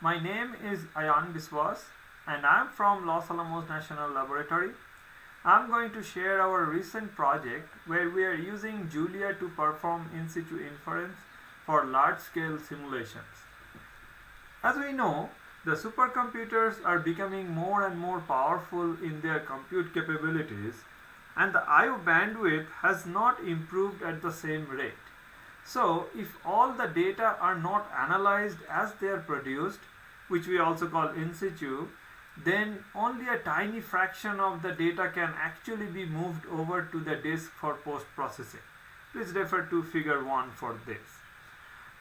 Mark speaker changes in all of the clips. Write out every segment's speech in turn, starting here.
Speaker 1: My name is Ayan Biswas and I am from Los Alamos National Laboratory. I am going to share our recent project where we are using Julia to perform in-situ inference for large-scale simulations. As we know, the supercomputers are becoming more and more powerful in their compute capabilities, and the I/O bandwidth has not improved at the same rate. So, if all the data are not analyzed as they are produced, which we also call in situ, then only a tiny fraction of the data can actually be moved over to the disk for post-processing. Please refer to figure 1 for this.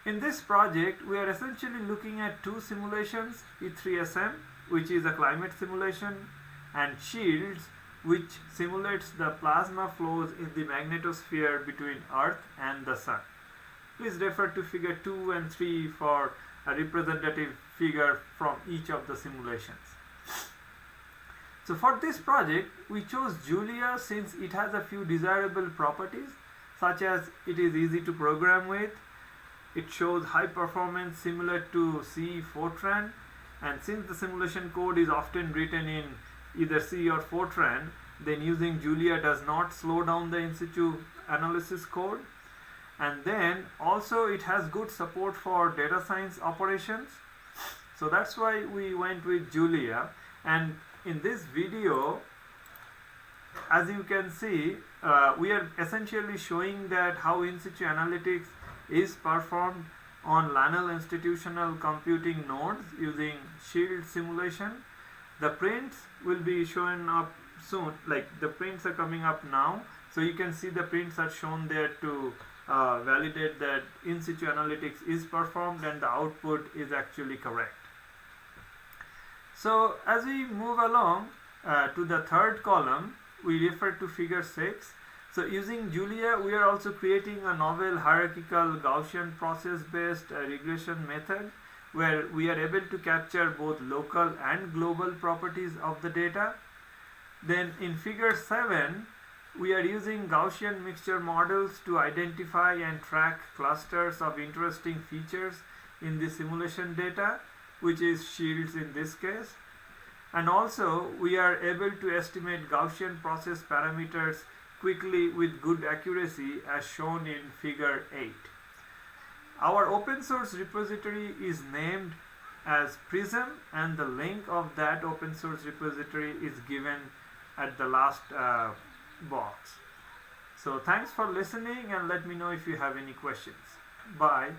Speaker 1: In this project, we are essentially looking at two simulations, E3SM, which is a climate simulation, and SHIELDS, which simulates the plasma flows in the magnetosphere between Earth and the Sun. Please refer to figure 2 and 3 for a representative figure from each of the simulations. So for this project, we chose Julia since it has a few desirable properties, such as it is easy to program with, it shows high performance similar to C Fortran, and since the simulation code is often written in either C or Fortran, then using Julia does not slow down the in-situ analysis code. And then also it has good support for data science operations. So that's why we went with Julia. And in this video, as you can see, we are essentially showing that how in-situ analytics is performed on Lanel institutional computing nodes using SHIELD simulation. The prints will be shown up soon, like the prints are coming up now. So you can see the prints are shown there to validate that in-situ analytics is performed and the output is actually correct. So as we move along to the third column, we refer to figure 6. So using Julia, we are also creating a novel hierarchical Gaussian process-based regression method where we are able to capture both local and global properties of the data. Then in figure 7, we are using Gaussian mixture models to identify and track clusters of interesting features in the simulation data, which is SHIELDS in this case. And also we are able to estimate Gaussian process parameters quickly with good accuracy as shown in figure 8. Our open source repository is named as PRISM and the link of that open source repository is given at the last box. So thanks for listening and let me know if you have any questions. Bye.